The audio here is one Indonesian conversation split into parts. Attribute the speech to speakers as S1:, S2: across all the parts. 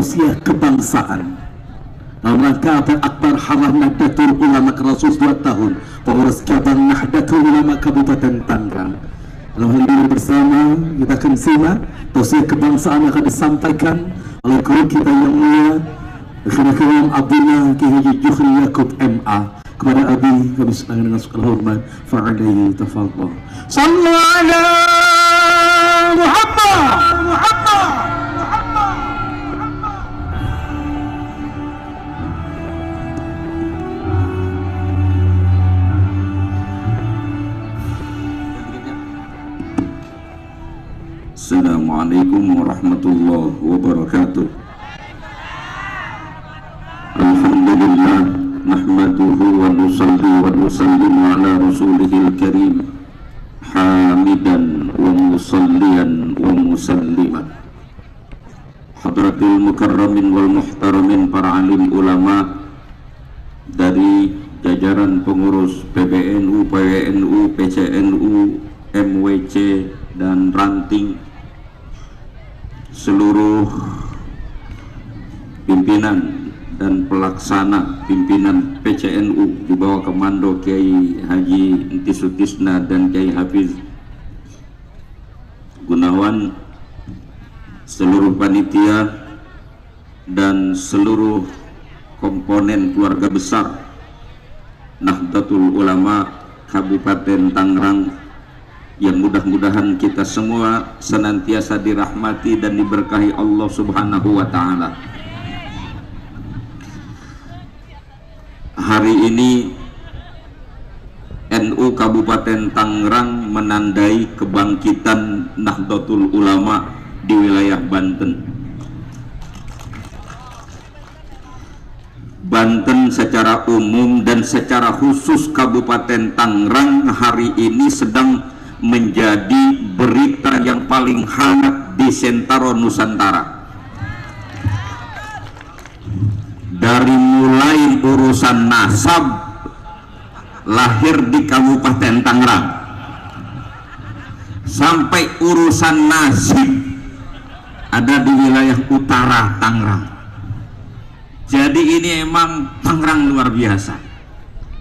S1: tausiah kebangsaan dalam rangka Akbar Harah Nahdlatul Ulama Kerasus 2 tahun pengurus cabang Nahdlatul Ulama Kabupaten Tangerang. Dalam hal ini bersama kita akan simak tausiah kebangsaan yang akan disampaikan oleh guru kita yang mulia Khairuddin Abdullah Ki Haji Juhri Yakub MA. Kepada Abi kami sedang dengan segala hormat fa'alaihi tafadhal. Sallu ala Muhammad.
S2: Assalamualaikum warahmatullahi wabarakatuh. Alhamdulillah nahmaduhu wa nusalli wa nusallimu ala rasulihil karim hamidan wa musalliyan wa musalliman hadratil mukarramin wal muhtaramin para alim ulama dari jajaran pengurus PBNU, PWNU, PCNU, MWC dan ranting, seluruh pimpinan dan pelaksana pimpinan PCNU di bawah komando Kiai Haji Entis Sutisna dan Kiai Hafiz Gunawan, seluruh panitia dan seluruh komponen keluarga besar Nahdlatul Ulama Kabupaten Tangerang, yang mudah-mudahan kita semua senantiasa dirahmati dan diberkahi Allah Subhanahu wa Ta'ala. Hari ini NU Kabupaten Tangerang menandai kebangkitan Nahdlatul Ulama di wilayah Banten. Banten secara umum dan secara khusus Kabupaten Tangerang hari ini sedang menjadi berita yang paling hangat di Sentaro Nusantara. Dari mulai urusan nasab lahir di Kabupaten Tangerang sampai urusan nasib ada di wilayah utara Tangerang. Jadi ini emang Tangerang luar biasa.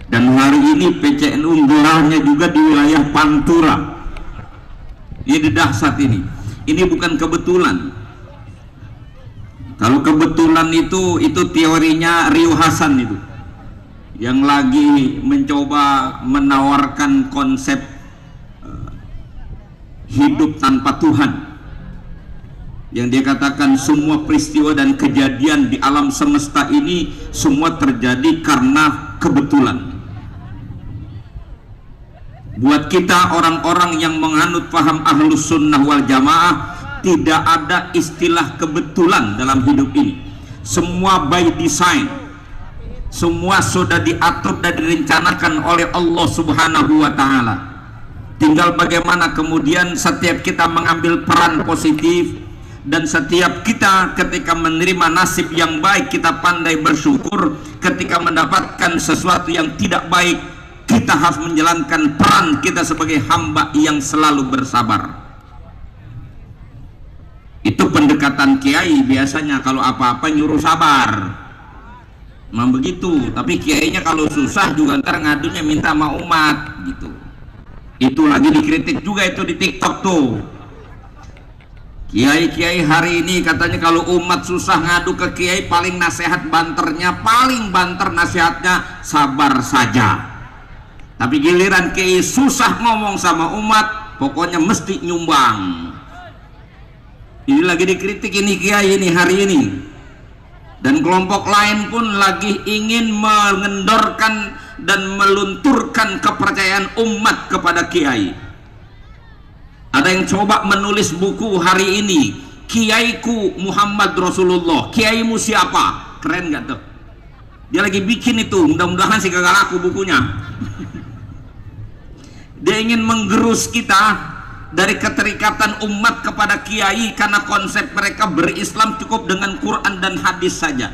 S2: Dan hari ini PCNU gelarnya juga di wilayah Pantura. Ini dahsyat ini. Ini bukan kebetulan. Kalau kebetulan itu teorinya Rio Hasan itu, yang lagi mencoba menawarkan konsep hidup tanpa Tuhan, yang dia katakan semua peristiwa dan kejadian di alam semesta ini semua terjadi karena kebetulan. Buat kita orang-orang yang menganut paham Ahlus Sunnah wal Jamaah, tidak ada istilah kebetulan dalam hidup ini. Semua by design, semua sudah diatur dan direncanakan oleh Allah Subhanahu wa Ta'ala. Tinggal bagaimana kemudian setiap kita mengambil peran positif, dan setiap kita ketika menerima nasib yang baik kita pandai bersyukur. Ketika mendapatkan sesuatu yang tidak baik, kita harus menjalankan peran kita sebagai hamba yang selalu bersabar. Itu pendekatan kiai biasanya, kalau apa-apa nyuruh sabar, memang begitu. Tapi kiainya kalau susah juga ntar ngadunya minta sama umat gitu. Itu lagi dikritik juga itu di TikTok tuh. Kiai-kiai hari ini katanya kalau umat susah ngadu ke kiai, paling nasihat banternya, paling banter nasihatnya sabar saja. Tapi giliran kiai susah ngomong sama umat, pokoknya mesti nyumbang. Ini lagi dikritik ini kiai ini hari ini. Dan kelompok lain pun lagi ingin mengendorkan dan melunturkan kepercayaan umat kepada kiai. Ada yang coba menulis buku hari ini, Kiaiku Muhammad Rasulullah. Kiaimu siapa? Keren gak tuh? Dia lagi bikin itu, mudah-mudahan sih kagak laku bukunya. Dia ingin menggerus kita dari keterikatan umat kepada kiai karena konsep mereka berislam cukup dengan Quran dan hadis saja.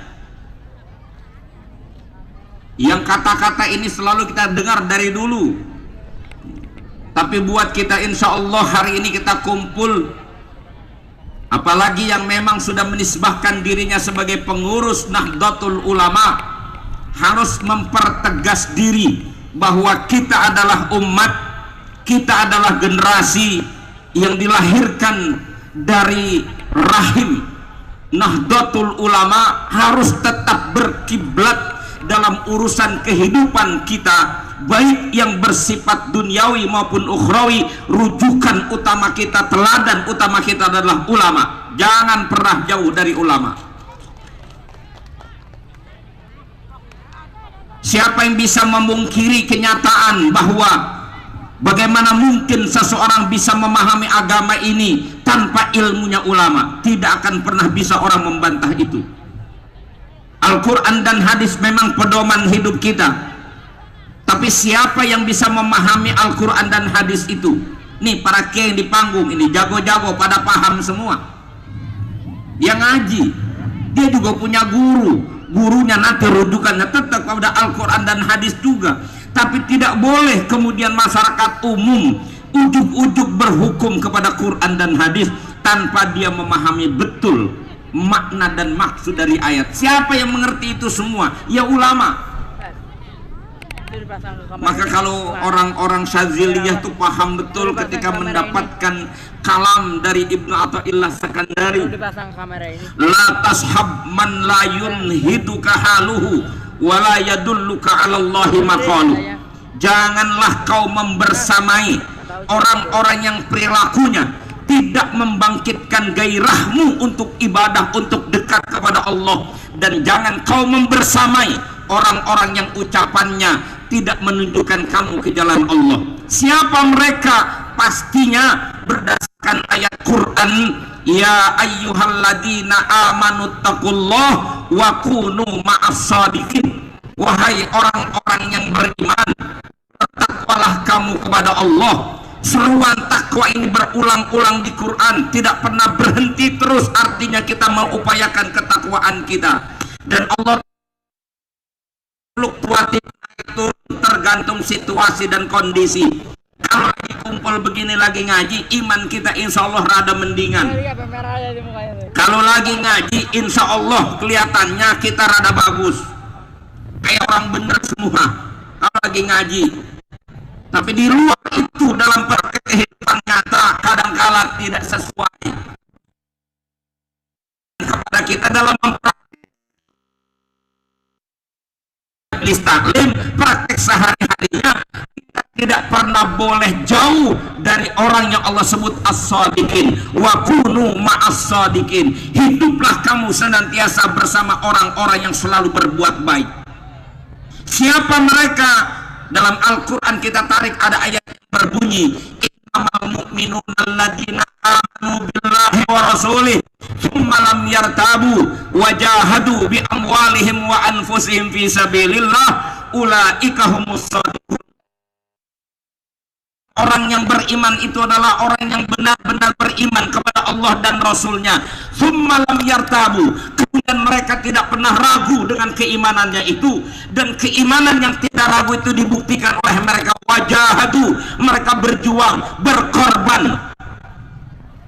S2: Yang kata-kata ini selalu kita dengar dari dulu. Tapi buat kita insya Allah hari ini kita kumpul apalagi yang memang sudah menisbahkan dirinya sebagai pengurus Nahdlatul Ulama, harus mempertegas diri bahwa kita adalah umat, kita adalah generasi yang dilahirkan dari rahim Nahdlatul Ulama, harus tetap berkiblat dalam urusan kehidupan kita, baik yang bersifat duniawi maupun ukhrawi. Rujukan utama kita, teladan utama kita adalah ulama. Jangan pernah jauh dari ulama. Siapa yang bisa memungkiri kenyataan bahwa bagaimana mungkin seseorang bisa memahami agama ini tanpa ilmunya ulama? Tidak akan pernah bisa orang membantah itu. Al-Quran dan hadis memang pedoman hidup kita, tapi siapa yang bisa memahami Al-Quran dan hadis itu? Nih para kiai yang di panggung ini jago-jago, pada paham semua. Dia ngaji, dia juga punya guru, gurunya nanti rujukannya tetap kepada Al-Quran dan hadis juga. Tapi tidak boleh kemudian masyarakat umum ujuk-ujuk berhukum kepada Quran dan hadis tanpa dia memahami betul makna dan maksud dari ayat. Siapa yang mengerti itu semua? Ya ulama. Maka kalau orang-orang Syadziliyah itu paham betul ketika mendapatkan kalam dari Ibnu Athaillah Sakandari, la tashab man la yunhiduka haluhu wa la yadulluka 'ala Allahi maqalu. Janganlah kau membersamai orang-orang yang perilakunya tidak membangkitkan gairahmu untuk ibadah, untuk dekat kepada Allah. Dan jangan kau membersamai orang-orang yang ucapannya tidak menunjukkan kamu ke jalan Allah. Siapa mereka? Pastinya berdasarkan ayat Quran, ya ayyuhalladzina amanu taqullah wa kunu ma'as shadiqin. Wahai orang-orang yang beriman, bertakwalah kamu kepada Allah. Seruan takwa ini berulang-ulang di Quran, tidak pernah berhenti terus. Artinya kita mengupayakan ketakwaan kita. Dan Allah fluktuatif itu tergantung situasi dan kondisi. Kalau lagi kumpul begini lagi ngaji, iman kita insya Allah rada mendingan. Kalau lagi ngaji, insya Allah kelihatannya kita rada bagus, kayak orang bener semua kalau lagi ngaji. Tapi di luar itu, dalam praktek kehidupan nyata, kadangkala tidak sesuai kepada kita dalam mempraktek taklim, praktek sehari-harinya. Kita tidak pernah boleh jauh dari orang yang Allah sebut as-shadiqin. Wa kunu ma'as-shadiqin. Hiduplah kamu senantiasa bersama orang-orang yang selalu berbuat baik. Siapa mereka? Dalam Al-Quran kita tarik ada ayat yang berbunyi, innamal mu'minuna alladzina amanu billahi wa rasulih thumma lam yartabu wa jahadu bi amwalihim wa anfusihim fi sabilillah ulaika humus shadiqun. Orang yang beriman itu adalah orang yang benar-benar beriman kepada Allah dan Rasulnya. Thumma lam yartabu, kemudian mereka tidak pernah ragu dengan keimanannya itu. Dan keimanan yang tidak ragu itu dibuktikan oleh mereka. Wajahadu, mereka berjuang, berkorban,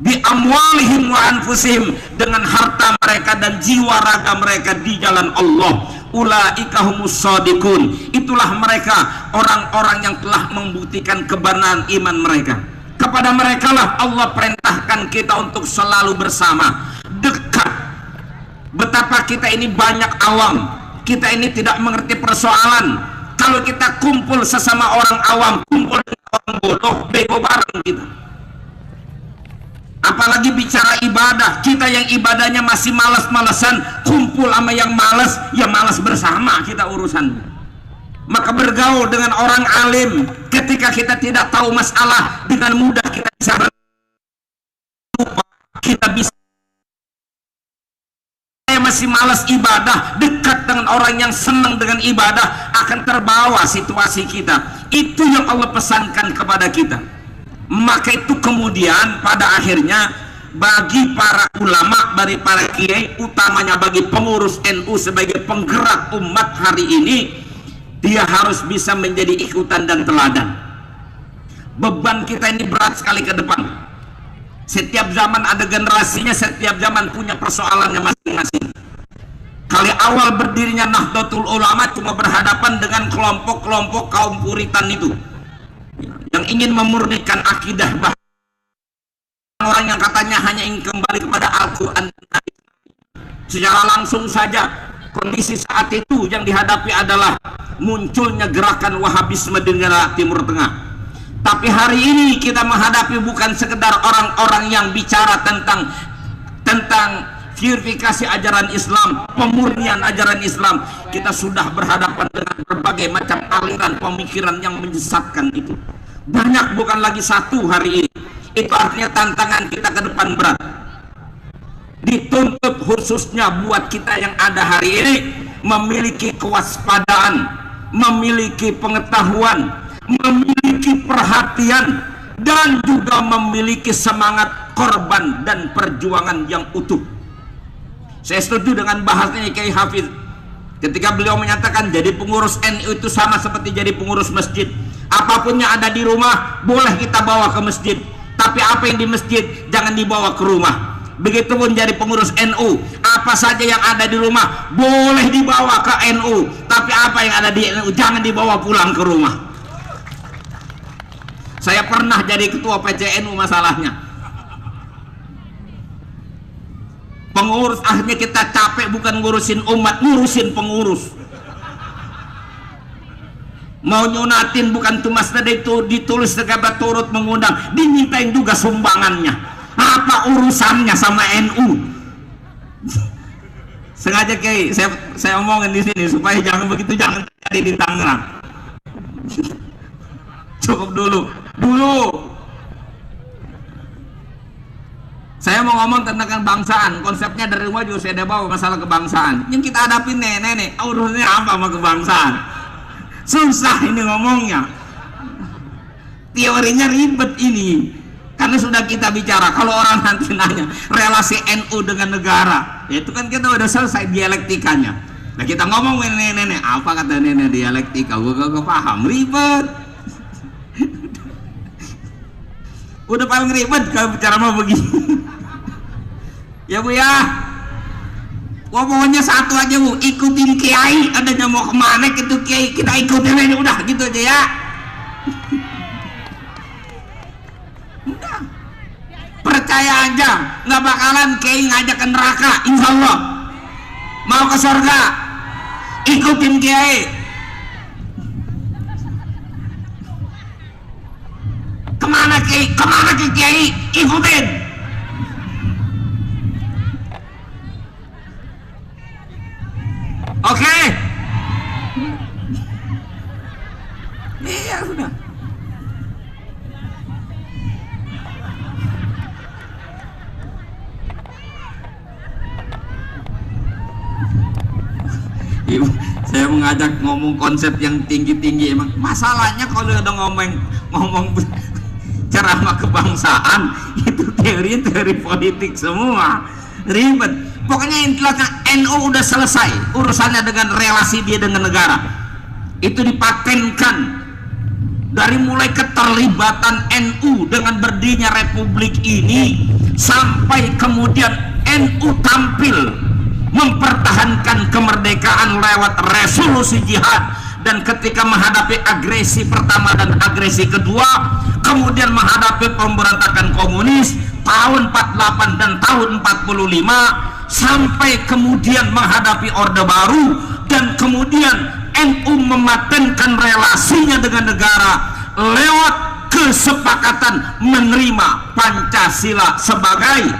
S2: bi amwalihim wa anfusihim, dengan harta mereka dan jiwa raga mereka di jalan Allah. Ulaika humus shadiqun. Itulah mereka orang-orang yang telah membuktikan kebenaran iman mereka. Kepada mereka lah Allah perintahkan kita untuk selalu bersama, dekat. Betapa kita ini banyak awam, kita ini tidak mengerti persoalan. Kalau kita kumpul sesama orang awam, kumpul dengan orang bodoh, bego bareng kita. Apalagi bicara ibadah, kita yang ibadahnya masih malas-malesan, kumpul sama yang malas, ya malas bersama kita urusan. Maka bergaul dengan orang alim, ketika kita tidak tahu masalah, dengan mudah kita bisa berlupa, kita bisa. Yang masih malas ibadah, dekat dengan orang yang senang dengan ibadah, akan terbawa situasi kita. Itu yang Allah pesankan kepada kita. Maka itu kemudian pada akhirnya bagi para ulama, bagi para kiai, utamanya bagi pengurus NU sebagai penggerak umat hari ini, dia harus bisa menjadi ikutan dan teladan. Beban kita ini berat sekali ke depan. Setiap zaman ada generasinya, setiap zaman punya persoalannya masing-masing. Kali awal berdirinya Nahdlatul Ulama cuma berhadapan dengan kelompok-kelompok kaum Puritan itu yang ingin memurnikan akidah, orang yang katanya hanya ingin kembali kepada Al-Quran. Secara langsung saja kondisi saat itu yang dihadapi adalah munculnya gerakan Wahabisme di negara Timur Tengah. Tapi hari ini kita menghadapi bukan sekedar orang-orang yang bicara tentang purifikasi ajaran Islam, pemurnian ajaran Islam. Kita sudah berhadapan dengan berbagai macam aliran pemikiran yang menyesatkan itu. Banyak, bukan lagi satu hari ini. Itu artinya tantangan kita ke depan berat. Dituntut khususnya buat kita yang ada hari ini memiliki kewaspadaan, memiliki pengetahuan, memiliki perhatian, dan juga memiliki semangat korban dan perjuangan yang utuh. Saya setuju dengan bahasanya Kiai Hafiz ketika beliau menyatakan jadi pengurus NU itu sama seperti jadi pengurus masjid. Apapun yang ada di rumah boleh kita bawa ke masjid, tapi apa yang di masjid jangan dibawa ke rumah. Begitupun jadi pengurus NU, apa saja yang ada di rumah boleh dibawa ke NU, tapi apa yang ada di NU jangan dibawa pulang ke rumah. Saya pernah jadi ketua PCNU masalahnya. Pengurus akhirnya kita capek bukan ngurusin umat, ngurusin pengurus. Mau nyunatin bukan cuma sedih itu ditulis segala turut mengundang, dimintain juga sumbangannya. Apa urusannya sama NU? Sengaja Kiai saya omongin di sini supaya jangan begitu, jangan terjadi di Tangerang. Cukup dulu. Saya mau ngomong tentang kebangsaan. Konsepnya dari rumah juga saya ada bawa masalah kebangsaan. Yang kita hadapi nenek, urusannya apa sama kebangsaan? Susah ini ngomongnya. Teorinya ribet ini. Karena sudah kita bicara. Kalau orang nanti nanya relasi NU dengan negara, ya itu kan kita udah selesai dialektikanya. Nah kita ngomong nenek, apa kata nenek dialektika? Gue gak paham, ribet. Udah paling ribet kalau bicara mau begini. Ya Bu ya, pokoknya satu aja Bu, ikutin Kiai. Adanya mau kemana gitu Kiai, kita ikutin aja udah gitu aja ya. Udah, percaya aja, nggak bakalan Kiai ngajak ke neraka, insya Allah. Mau ke surga, ikutin Kiai. Kemana Kiai, ikutin. Oke. Iya sudah. Ibu, saya mengajak ngomong konsep yang tinggi-tinggi. Emang masalahnya kalau udah ngomong ceramah kebangsaan itu teori politik semua, ribet. Pokoknya intinya NU udah selesai urusannya dengan relasi dia dengan negara. Itu dipatenkan dari mulai keterlibatan NU dengan berdirinya republik ini sampai kemudian NU tampil mempertahankan kemerdekaan lewat resolusi jihad, dan ketika menghadapi agresi pertama dan agresi kedua, kemudian menghadapi pemberontakan komunis tahun 48 dan tahun 45, sampai kemudian menghadapi Orde Baru, dan kemudian NU mematenkan relasinya dengan negara lewat kesepakatan menerima Pancasila sebagai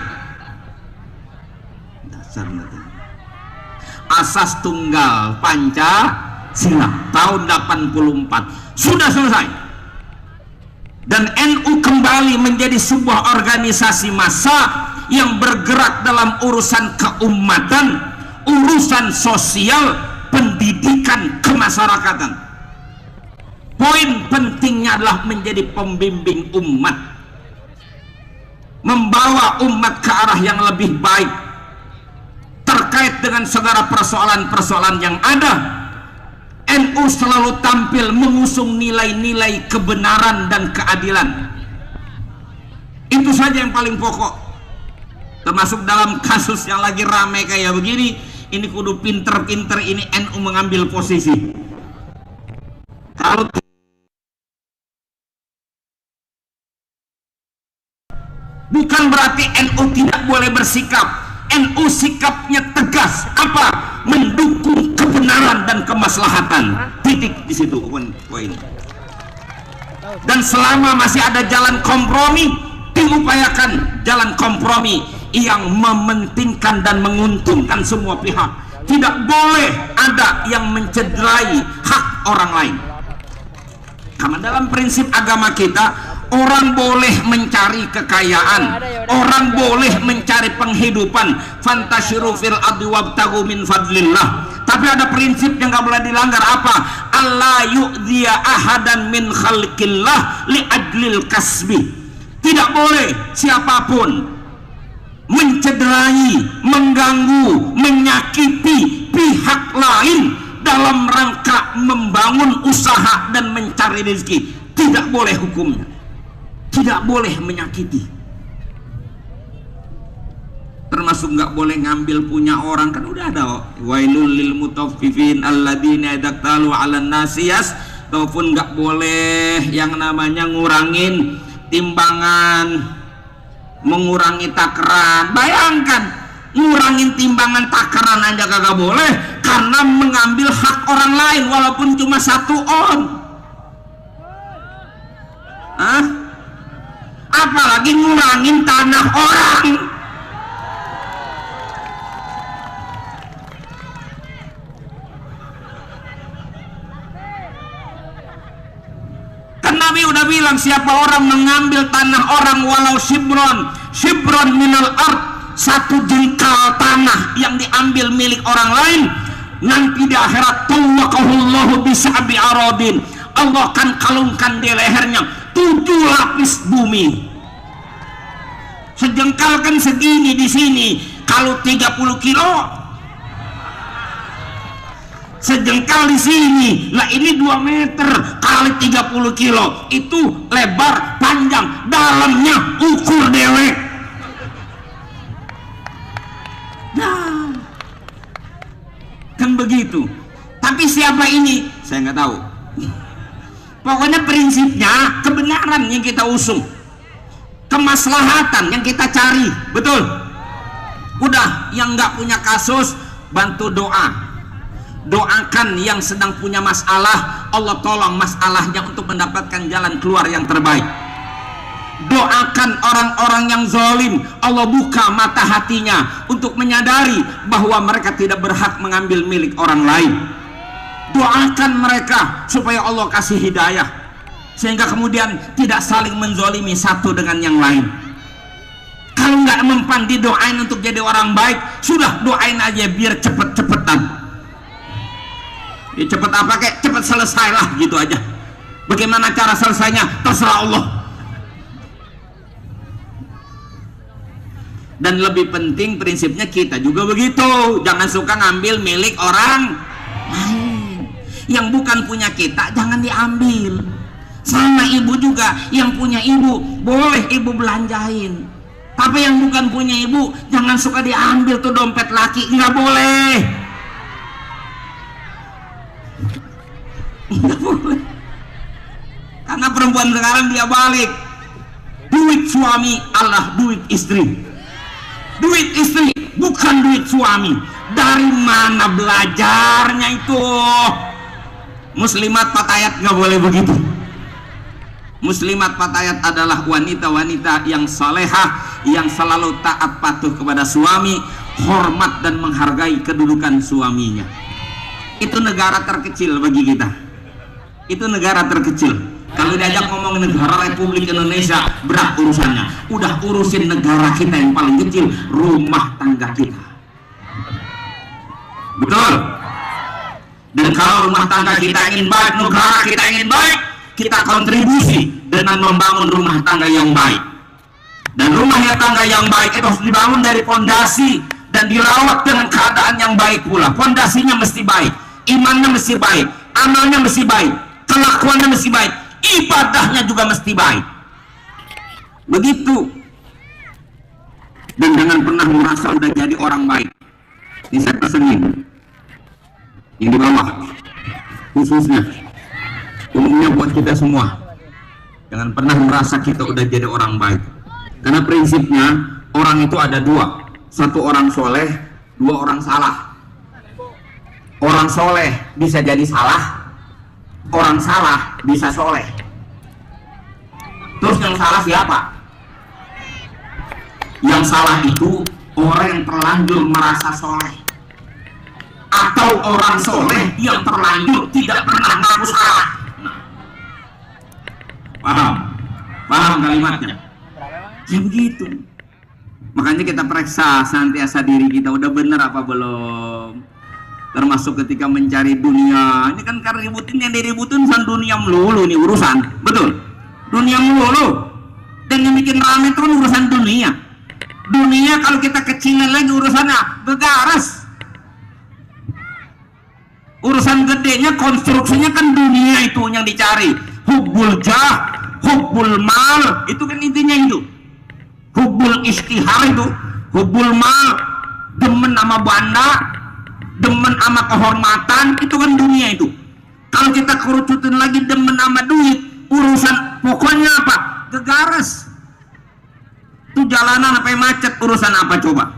S2: dasar negara, asas tunggal Pancasila tahun 84 sudah selesai, dan NU kembali menjadi sebuah organisasi massa yang bergerak dalam urusan keumatan, urusan sosial, pendidikan, kemasyarakatan. Poin pentingnya adalah menjadi pembimbing umat, membawa umat ke arah yang lebih baik terkait dengan segala persoalan-persoalan yang ada. NU selalu tampil mengusung nilai-nilai kebenaran dan keadilan. Ini Itu saja yang paling pokok. Termasuk dalam kasus yang lagi rame kayak begini, ini kudu pinter-pinter ini NU mengambil posisi. Kalau bukan berarti NU tidak boleh bersikap. NU sikapnya tegas, apa? Mendukung kebenaran dan kemaslahatan. Titik di situ poin. Dan selama masih ada jalan kompromi, diupayakan jalan kompromi yang mementingkan dan menguntungkan semua pihak. Tidak boleh ada yang mencederai hak orang lain. Karena dalam prinsip agama kita, orang boleh mencari kekayaan, orang boleh mencari penghidupan, fantasyiru fil ardi wabtaghu min fadlillah. Tapi ada prinsip yang nggak boleh dilanggar, apa? Allah yu'dhiya ahadan min khalqillah li ajlil kasbi. Tidak boleh siapapun mencederai, mengganggu, menyakiti pihak lain dalam rangka membangun usaha dan mencari rezeki. Tidak boleh hukumnya. Tidak boleh menyakiti. Termasuk nggak boleh ngambil punya orang, kan udah ada wailul lil mutaffifin alladzina yadaktalu 'alan nasiyas. Ataupun nggak boleh yang namanya ngurangin timbangan, mengurangi takaran. Bayangkan ngurangin timbangan takaran aja kagak boleh karena mengambil hak orang lain walaupun cuma 1 on. Apalagi ngurangin tanah orang. Kan Nabi udah bilang, siapa orang mengambil tanah orang walau shibron minal ard, 1 jengkal tanah yang diambil milik orang lain, nanti di akhirat tawakahullahu bisa'bi aradin, Allah akan kalungkan di lehernya 7 lapis bumi. Sejengkal kan segini di sini, kalau 30 kilo sejengkal di sini, lah ini 2 meter kali 30 kilo, itu lebar, panjang, dalamnya ukur dewek. Nah, kan begitu. Tapi siapa ini? Saya nggak tahu. Pokoknya prinsipnya kebenaran yang kita usung, kemaslahatan yang kita cari, betul. Udah, yang nggak punya kasus bantu doa. Doakan yang sedang punya masalah, Allah tolong masalahnya untuk mendapatkan jalan keluar yang terbaik. Doakan orang-orang yang zalim, Allah buka mata hatinya untuk menyadari bahwa mereka tidak berhak mengambil milik orang lain. Doakan mereka supaya Allah kasih hidayah, sehingga kemudian tidak saling menzalimi satu dengan yang lain. Kalau nggak mempan didoain untuk jadi orang baik, sudah doain aja biar cepet-cepetan. Ya cepet apa kek, cepet selesai lah gitu aja. Bagaimana cara selesainya terserah Allah. Dan lebih penting prinsipnya kita juga begitu, jangan suka ngambil milik orang lain. Yang bukan punya kita jangan diambil. Sama ibu juga, yang punya ibu boleh ibu belanjain, tapi yang bukan punya ibu jangan suka diambil tuh dompet laki, nggak boleh. Nggak boleh. Karena perempuan sekarang dia balik, duit suami Allah duit istri, duit istri bukan duit suami. Dari mana belajarnya itu? Muslimat patayat nggak boleh begitu. Muslimat patayat adalah wanita-wanita yang salehah, yang selalu taat patuh kepada suami, hormat dan menghargai kedudukan suaminya. Itu negara terkecil bagi kita. Itu negara terkecil. Kalau diajak ngomong negara Republik Indonesia, berat urusannya. Udah urusin negara kita yang paling kecil, rumah tangga kita. Betul. Dan kalau rumah tangga kita ingin baik, negara kita ingin baik, kita kontribusi dengan membangun rumah tangga yang baik. Dan rumah tangga yang baik itu harus dibangun dari fondasi dan dirawat dengan keadaan yang baik pula. Fondasinya mesti baik, imannya mesti baik, amalnya mesti baik, kelakuannya mesti baik, ibadahnya juga mesti baik. Begitu. Dan jangan pernah merasa udah jadi orang baik. Ini saya pesenin yang di bawah, khususnya umumnya buat kita semua. Jangan pernah merasa kita udah jadi orang baik, karena prinsipnya orang itu ada dua, satu orang soleh, dua orang salah. Orang soleh bisa jadi salah, orang salah bisa soleh. Terus yang salah siapa? Yang salah itu orang yang terlanjur merasa soleh, atau orang soleh yang terlanjur tidak pernah ngaku salah. Paham kalimatnya? Ya begitu. Makanya kita periksa senantiasa diri kita udah bener apa belum. Termasuk ketika mencari dunia. Ini kan karena ributin yang diributin urusan dunia melulu nih urusan. Betul? Dunia melulu. Dan yang bikin rame itu kan urusan dunia. Dunia kalau kita kecilin lagi urusannya gegaras. Urusan gedenya konstruksinya kan dunia itu yang dicari. Hubbul jah, hubbul mal, itu kan intinya itu. Hubbul istihar itu, hubbul mal, demen sama banda, demen sama kehormatan, itu kan dunia itu. Kalau kita kerucutin lagi demen sama duit, urusan pokoknya apa? Gegares. Itu jalanan sampai macet, urusan apa coba?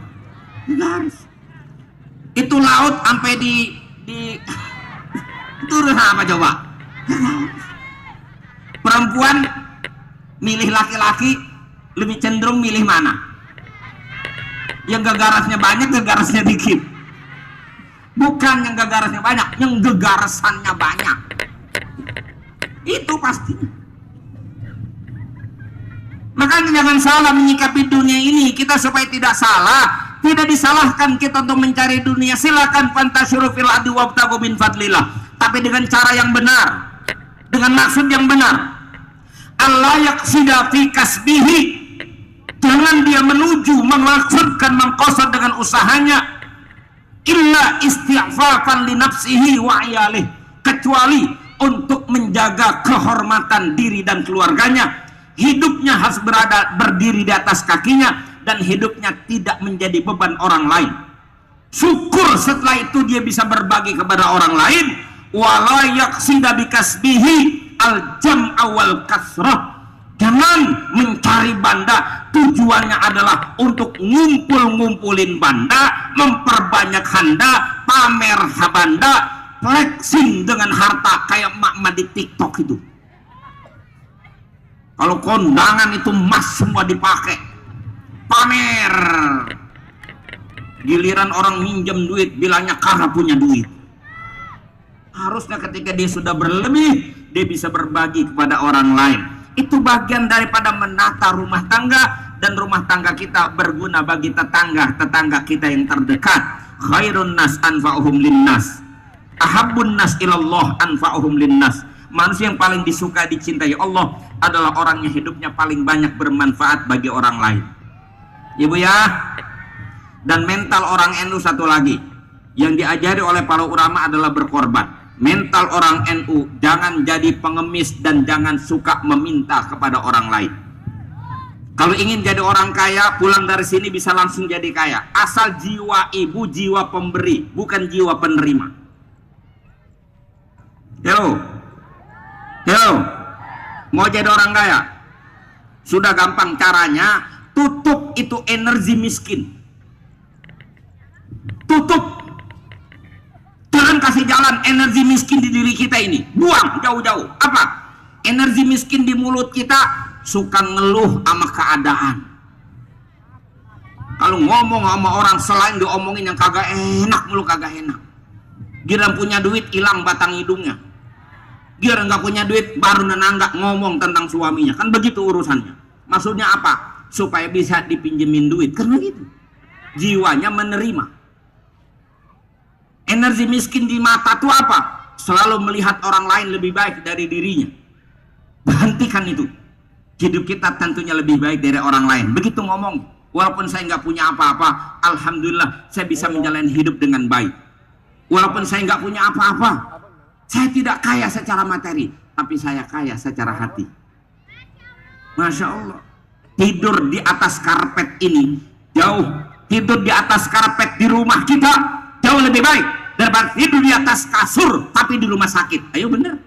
S2: Gegares. Itu laut sampai di itu urusan apa coba? Perempuan milih laki-laki lebih cenderung milih mana? Yang gegarasnya banyak, gegarasnya dikit. Bukan yang gegarasnya banyak, yang gegarasannya banyak. Itu pastinya. Makanya jangan salah menyikapi dunia ini. Kita supaya tidak salah, tidak disalahkan kita untuk mencari dunia. Silakan fantasyuru fil ardi wabtaghu min fadlillah, tapi dengan cara yang benar, dengan maksud yang benar. Allah yaqsida fi kasbihi, jangan dia menuju memaksudkan mengqasad dengan usahanya, illa istighfafan li nafsihi wa iyalih, kecuali untuk menjaga kehormatan diri dan keluarganya. Hidupnya harus berdiri di atas kakinya, dan hidupnya tidak menjadi beban orang lain. Syukur setelah itu dia bisa berbagi kepada orang lain. Wala yaqsida bi kasbihi al jam'a wal kasrah, jangan mencari banda tujuannya adalah untuk ngumpulin banda, memperbanyak handa, pamer habanda, flexing dengan harta kayak mak-mak di TikTok itu. Kalau kondangan itu emas semua dipakai, pamer. Giliran orang minjem duit bilangnya kagak punya duit. Harusnya ketika dia sudah berlebih, dia bisa berbagi kepada orang lain. Itu bagian daripada menata rumah tangga, dan rumah tangga kita berguna bagi tetangga kita yang terdekat. Khairun nas anfa'uhum linnas, ahabbun nas ilallah anfa'uhum linnas. Manusia yang paling disuka dicintai Allah adalah orang yang hidupnya paling banyak bermanfaat bagi orang lain. Ibu ya. Dan mental orang NU satu lagi yang diajari oleh para ulama adalah berkorban. Mental orang NU, jangan jadi pengemis dan jangan suka meminta kepada orang lain. Kalau ingin jadi orang kaya, pulang dari sini bisa langsung jadi kaya. Asal jiwa ibu, jiwa pemberi, bukan jiwa penerima. Yo, mau jadi orang kaya? Sudah gampang caranya, tutup itu energi miskin. Tutup. Jangan kasih jalan energi miskin di diri kita ini. Buang jauh-jauh. Apa? Energi miskin di mulut kita, suka ngeluh sama keadaan. Kalau ngomong sama orang selain diomongin yang kagak enak mulu, kagak enak. Giliran punya duit hilang batang hidungnya. Giliran nggak punya duit baru nenangga ngomong tentang suaminya. Kan begitu urusannya. Maksudnya apa? Supaya bisa dipinjemin duit. Karena gitu. Jiwanya menerima. Energi miskin di mata itu apa? Selalu melihat orang lain lebih baik dari dirinya. Hentikan itu. Hidup kita tentunya lebih baik dari orang lain. Begitu ngomong, walaupun saya nggak punya apa-apa, alhamdulillah saya bisa menjalani hidup dengan baik. Walaupun saya nggak punya apa-apa, saya tidak kaya secara materi, tapi saya kaya secara hati. Masya Allah. Tidur di atas karpet ini Jauh tidur di atas karpet di rumah kita jauh lebih baik daripada tidur di atas kasur tapi di rumah sakit. Ayo bener.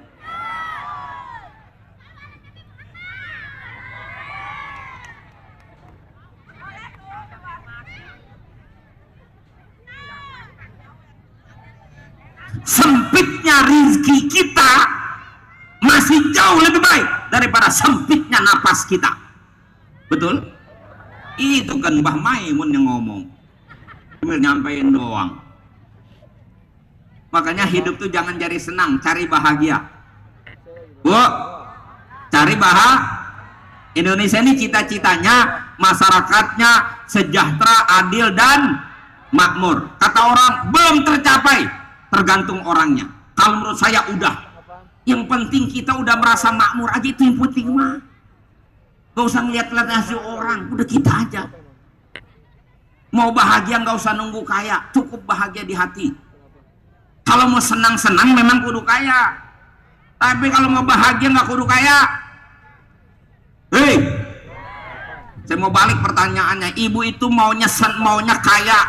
S2: Sempitnya rizki kita masih jauh lebih baik daripada sempitnya napas kita. Betul? Itu kan Mbah Maimun yang ngomong, cuma nyampein doang. Makanya hidup tuh jangan cari senang, cari bahagia. Bu, cari bahagia. Indonesia ini cita-citanya masyarakatnya sejahtera, adil dan makmur. Kata orang belum tercapai, tergantung orangnya. Kalau menurut saya udah. Yang penting kita udah merasa makmur aja, itu yang penting mah. Gak usah ngeliat-liat hasil orang, udah kita aja. Mau bahagia gak usah nunggu kaya, cukup bahagia di hati. Kalau mau senang-senang memang kudu kaya, tapi kalau mau bahagia gak kudu kaya. Hei, saya mau balik pertanyaannya, ibu itu maunya kaya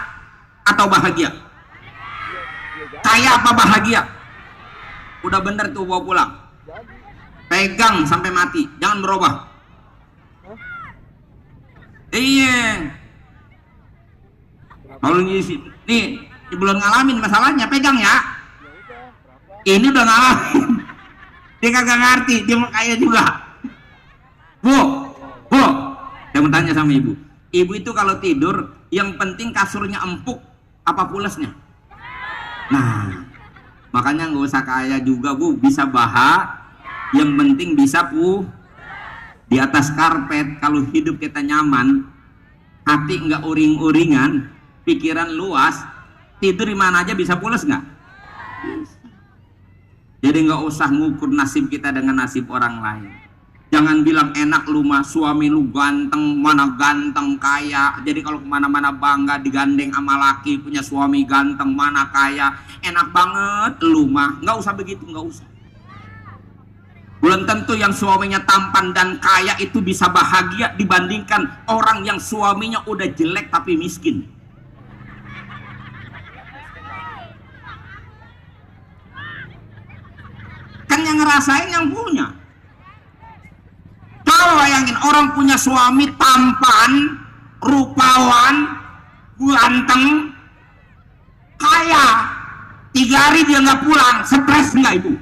S2: atau bahagia? Kaya apa bahagia? Udah bener tuh bawa pulang, pegang sampai mati, jangan berubah. Iya. Kalau nih belum ngalamin masalahnya, pegang ya. Ini udah ngalamin. Dia kagak ngerti, dia mau kaya juga. Bu, saya mau tanya sama ibu. Ibu itu kalau tidur, yang penting kasurnya empuk apa pulesnya? Nah, makanya nggak usah kaya juga bu, bisa yang penting bisa di atas karpet. Kalau hidup kita nyaman, hati nggak uring-uringan, pikiran luas, tidur di mana aja bisa pules nggak? Jadi nggak usah ngukur nasib kita dengan nasib orang lain. Jangan bilang enak lu mah, suami lu ganteng, mana ganteng kaya. Jadi kalau kemana-mana bangga digandeng sama laki, punya suami ganteng, mana kaya, enak banget lu mah. Nggak usah begitu, nggak usah. Belum tentu yang suaminya tampan dan kaya itu bisa bahagia dibandingkan orang yang suaminya udah jelek tapi miskin. Kan yang ngerasain yang punya. Kalau bayangin orang punya suami tampan, rupawan, ganteng, kaya, 3 hari dia nggak pulang, stres nggak ibu?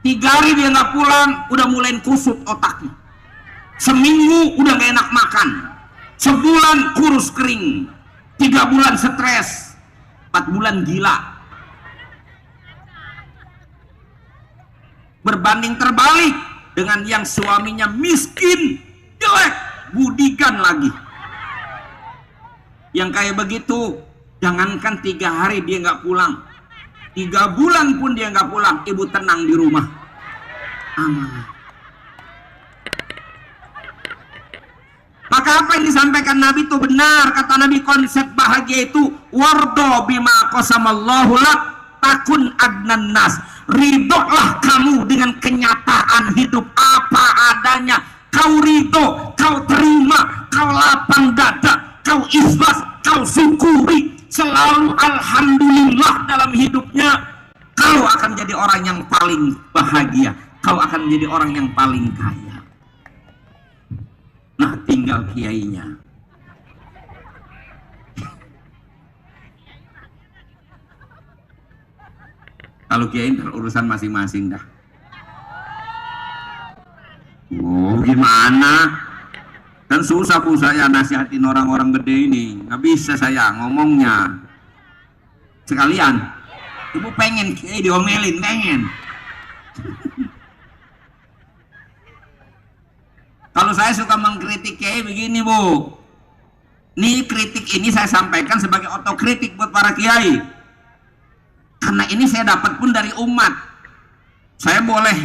S2: 3 hari dia nggak pulang, udah mulai kusut otaknya. Seminggu udah gak enak makan, sebulan kurus kering, 3 bulan stres, 4 bulan gila. Berbanding terbalik dengan yang suaminya miskin, jelek, budikan lagi. Yang kayak begitu, jangankan 3 hari dia nggak pulang, 3 bulan pun dia nggak pulang, ibu tenang di rumah, aman. Maka apa yang disampaikan Nabi itu benar. Kata Nabi, konsep bahagia itu wardo bima qasamallahu lak takun adnan nas. Ridholah kamu dengan kenyataan hidup apa adanya. Kau ridho, kau terima, kau lapang dada, kau ikhlas, kau syukuri, selalu alhamdulillah dalam hidupnya. Kau akan jadi orang yang paling bahagia, kau akan menjadi orang yang paling kaya. Nah, tinggal kiainya. Kalau kiai urusan masing-masing dah. Oh, gimana? Kan susah bu saya nasihatin orang-orang gede ini. Nggak bisa saya ngomongnya. Sekalian, ibu pengen kiai diomelin, pengen. Kalau saya suka mengkritik kiai begini bu. Nih kritik ini saya sampaikan sebagai otokritik buat para kiai. Karena ini saya dapat pun dari umat. Saya boleh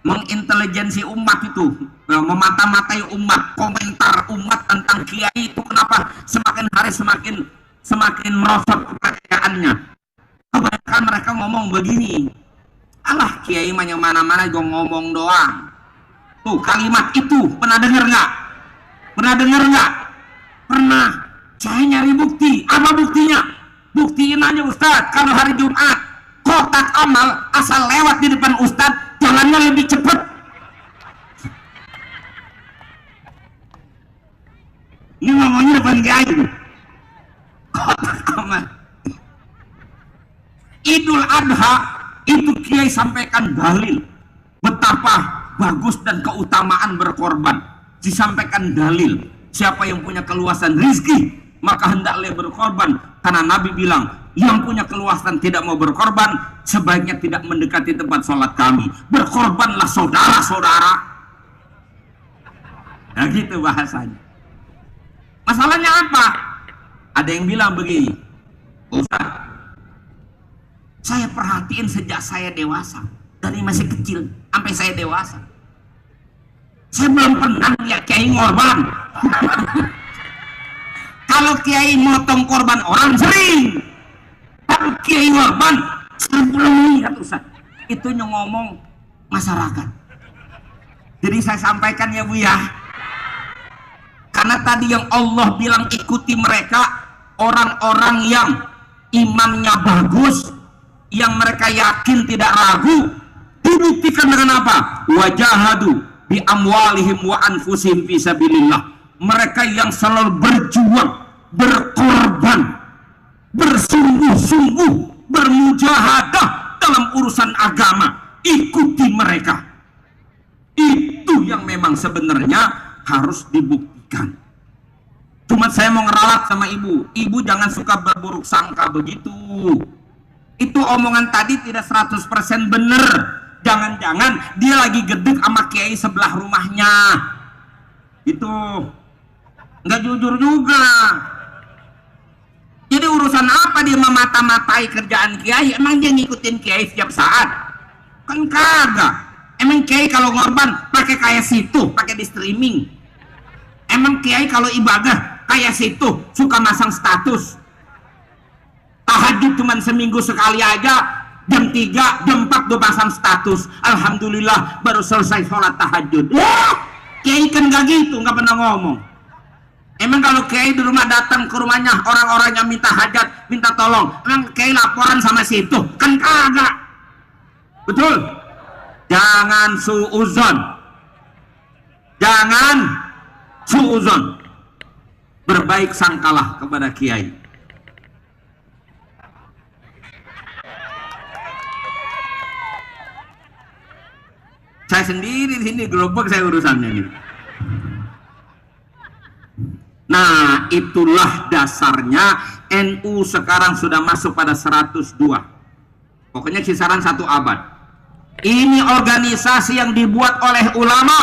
S2: mengintelijensi umat itu, memata-matai umat, komentar umat tentang kiai itu kenapa semakin hari semakin merosot kepercayaannya. Kebanyakan mereka ngomong begini, alah kiai mah yang mana-mana gue ngomong doang. Tuh kalimat itu pernah dengar nggak? Pernah dengar nggak? Pernah saya nyari bukti. Apa buktinya? Buktiin aja Ustadz, kalau hari Jumat kotak amal asal lewat di depan Ustadz jalannya lebih cepat. Ini ngomongnya depan kiai. Kotak amal. Idul Adha itu kiai sampaikan dalil betapa bagus dan keutamaan berkorban. Disampaikan dalil siapa yang punya keluasan rizki maka hendaklah berkorban, karena Nabi bilang yang punya keluasan tidak mau berkorban sebaiknya tidak mendekati tempat sholat kami. Berkorbanlah saudara-saudara. Nah gitu bahasanya. Masalahnya apa? Ada yang bilang begini, Ustaz, saya perhatiin sejak saya dewasa, dari masih kecil sampai saya dewasa, saya belum pernah lihat kiai ngorban. Kalau kiai motong korban orang sering, kalau kiai ngorban sebelum lihat Ustaz. Itu ngomong masyarakat. Jadi saya sampaikan ya Bu ya, karena tadi yang Allah bilang ikuti mereka orang-orang yang imannya bagus, yang mereka yakin tidak ragu. Dibuktikan dengan apa? Wajahadu bi amwalihim wa anfusihim fi sabilillah. Mereka yang selalu berjuang, berkorban, bersungguh-sungguh, bermujahadah dalam urusan agama. Ikuti mereka. Itu yang memang sebenarnya harus dibuktikan. Cuma saya mau ngeralat sama ibu, ibu jangan suka berburuk sangka begitu. Itu omongan tadi tidak 100% benar. Jangan-jangan dia lagi gedek sama kiai sebelah rumahnya. Itu nggak jujur juga. Jadi urusan apa dia memata-matai kerjaan kiai? Emang dia ngikutin kiai setiap saat? Kan kagak. Emang kiai kalau ngorban pakai kayak situ, pakai di streaming. Emang kiai kalau ibadah kayak situ suka masang status. Tahajud cuman seminggu sekali aja, jam 3, jam 4 udah pasang status. Alhamdulillah baru selesai sholat tahajud. Kiai kan gak gitu, gak pernah ngomong. Emang kalau kiai di rumah datang ke rumahnya orang-orang yang minta hajat, minta tolong, emang kiai laporan sama situ? Kan kagak. Betul? Jangan suuzon. Jangan suuzon. Berbaik sangkalah kepada kiai. Saya sendiri di sini gerobak saya urusannya nih. Nah, itulah dasarnya NU sekarang sudah masuk pada 102. Pokoknya kisaran 1 abad. Ini organisasi yang dibuat oleh ulama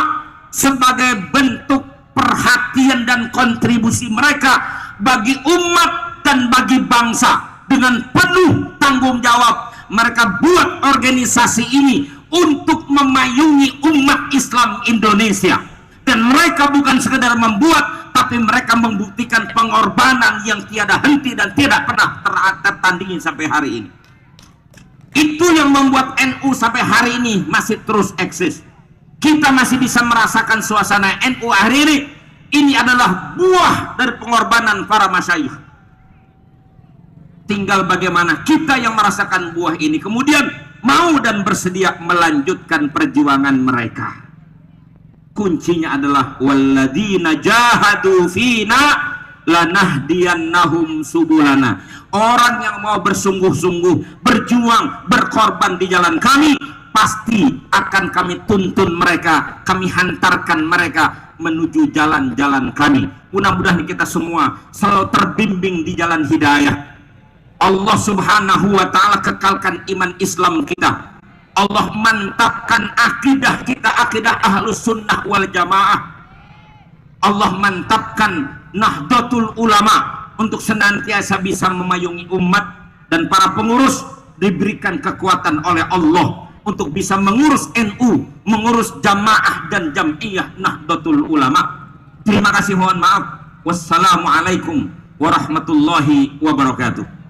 S2: sebagai bentuk perhatian dan kontribusi mereka bagi umat dan bagi bangsa. Dengan penuh tanggung jawab mereka buat organisasi ini untuk memayungi umat Islam Indonesia. Dan mereka bukan sekedar membuat, tapi mereka membuktikan pengorbanan yang tiada henti dan tidak pernah tertandingi sampai hari ini. Itu yang membuat NU sampai hari ini masih terus eksis. Kita masih bisa merasakan suasana NU hari ini. Ini adalah buah dari pengorbanan para masyayikh. Tinggal bagaimana kita yang merasakan buah ini kemudian mau dan bersedia melanjutkan perjuangan mereka. Kuncinya adalah walladzina jahadu fina lanahdiyannahum subulana. Orang yang mau bersungguh-sungguh, berjuang, berkorban di jalan kami, pasti akan kami tuntun mereka, kami hantarkan mereka menuju jalan-jalan kami. Mudah-mudahan kita semua selalu terbimbing di jalan hidayah. Allah Subhanahu wa ta'ala kekalkan iman Islam kita. Allah mantapkan akidah kita, akidah ahlus sunnah wal jamaah. Allah mantapkan nahdlatul ulama untuk senantiasa bisa memayungi umat, dan para pengurus diberikan kekuatan oleh Allah untuk bisa mengurus NU, mengurus jamaah dan jam'iyah nahdlatul ulama. Terima kasih, mohon maaf. Wassalamualaikum warahmatullahi wabarakatuh.